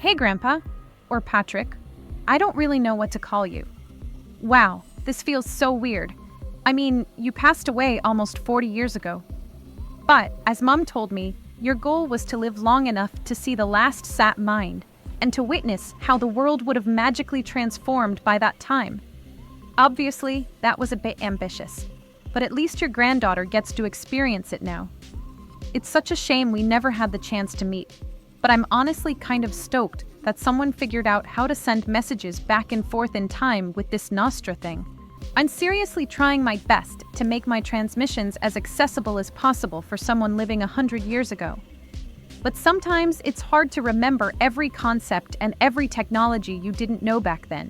Hey, Grandpa, or Patrick. I don't really know what to call you. Wow, this feels so weird. I mean, you passed away almost 40 years ago. But, as Mom told me, your goal was to live long enough to see the last sat mind, and to witness how the world would have magically transformed by that time. Obviously, that was a bit ambitious, but at least your granddaughter gets to experience it now. It's such a shame we never had the chance to meet, but I'm honestly kind of stoked that someone figured out how to send messages back and forth in time with this Nostra thing. I'm seriously trying my best to make my transmissions as accessible as possible for someone living 100 years ago. But sometimes it's hard to remember every concept and every technology you didn't know back then.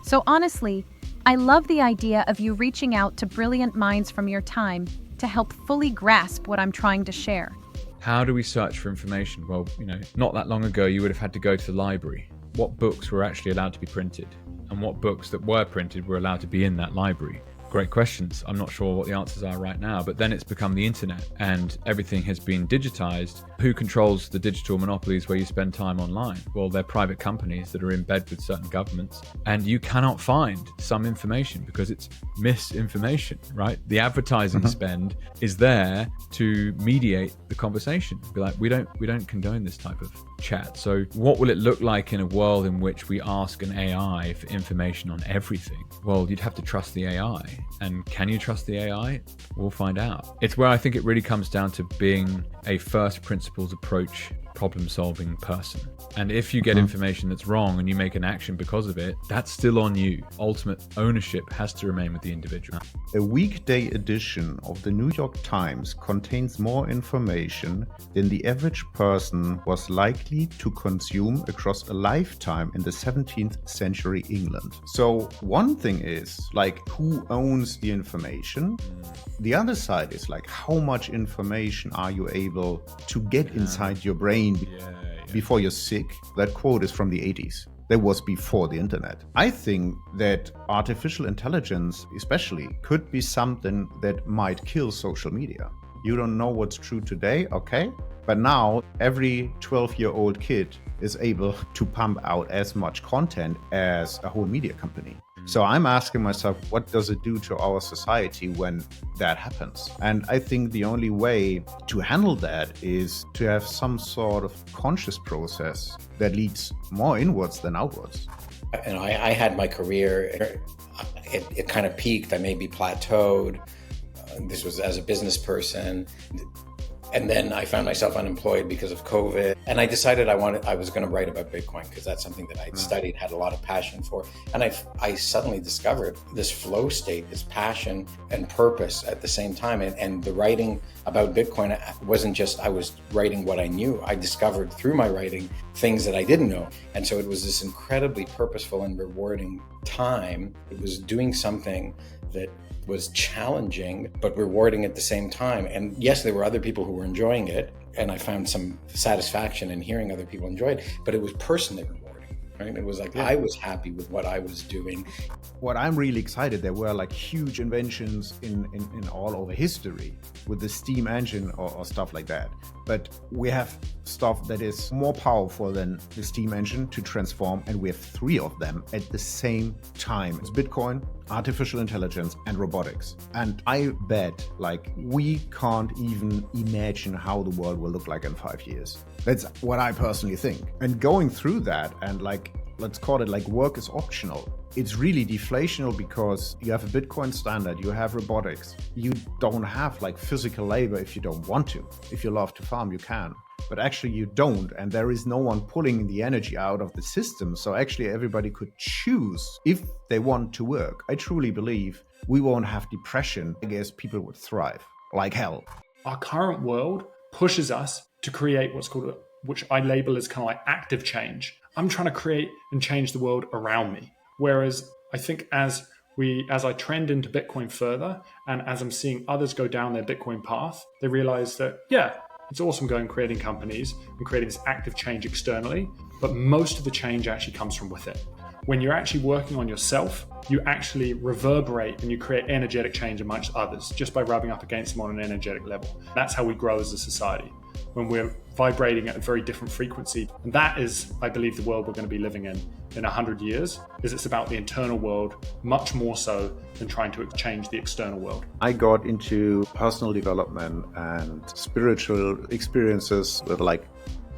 So honestly, I love the idea of you reaching out to brilliant minds from your time to help fully grasp what I'm trying to share. How do we search for information? Well, not that long ago, you would have had to go to the library. What books were actually allowed to be printed? And what books that were printed were allowed to be in that library? Great questions. I'm not sure what the answers are right now, but then it's become the internet and everything has been digitized. Who controls the digital monopolies where you spend time online? Well, they're private companies that are in bed with certain governments, and you cannot find some information because it's misinformation, right? The advertising spend is there to mediate the conversation. Be like, we don't condone this type of chat. So what will it look like in a world in which we ask an AI for information on everything? Well, you'd have to trust the AI. And can you trust the AI? We'll find out. It's where I think it really comes down to being a first principles approach problem-solving person. And if you get information that's wrong and you make an action because of it, that's still on you. Ultimate ownership has to remain with the individual. A weekday edition of the New York Times contains more information than the average person was likely to consume across a lifetime in the 17th century England. So one thing is like who owns the information? The other side is like how much information are you able to get inside your brain before you're sick. That quote is from the 80s. That was before the internet. I think that artificial intelligence especially could be something that might kill social media. You don't know what's true today, okay? But now every 12-year-old kid is able to pump out as much content as a whole media company. So I'm asking myself, what does it do to our society when that happens? And I think the only way to handle that is to have some sort of conscious process that leads more inwards than outwards. And I had my career, it kind of peaked, I maybe plateaued. This was as a business person. And then I found myself unemployed because of COVID. And I decided I was going to write about Bitcoin because that's something that I'd studied, had a lot of passion for. And I suddenly discovered this flow state, this passion and purpose at the same time. And the writing about Bitcoin wasn't just I was writing what I knew. I discovered through my writing things that I didn't know. And so it was this incredibly purposeful and rewarding time. It was doing something that was challenging but rewarding at the same time. And yes, there were other people who were enjoying it, and I found some satisfaction in hearing other people enjoy it, but it was personally rewarding, right? It was like I was happy with what I was doing. What I'm really excited, there were like huge inventions in all over history with the steam engine or stuff like that. But we have stuff that is more powerful than the steam engine to transform, and we have three of them at the same time. It's Bitcoin, artificial intelligence, and robotics. And I bet like we can't even imagine how the world will look like in 5 years. That's what I personally think. And going through that and like, let's call it like work is optional. It's really deflational because you have a Bitcoin standard, you have robotics. You don't have like physical labor if you don't want to. If you love to farm, you can. But actually you don't, and there is no one pulling the energy out of the system. So actually everybody could choose if they want to work. I truly believe we won't have depression. I guess people would thrive like hell. Our current world pushes us to create what's called, which I label as kind of like active change. I'm trying to create and change the world around me. Whereas I think as I trend into Bitcoin further, and as I'm seeing others go down their Bitcoin path, they realize that, it's awesome going creating companies and creating this active change externally, but most of the change actually comes from within. When you're actually working on yourself, you actually reverberate and you create energetic change amongst others just by rubbing up against them on an energetic level. That's how we grow as a society. when we're vibrating at a very different frequency. And that is, I believe, the world we're going to be living in 100 years, is it's about the internal world much more so than trying to change the external world. I got into personal development and spiritual experiences with like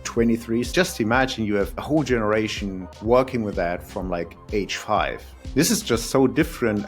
23. Just imagine you have a whole generation working with that from like age 5. This is just so different.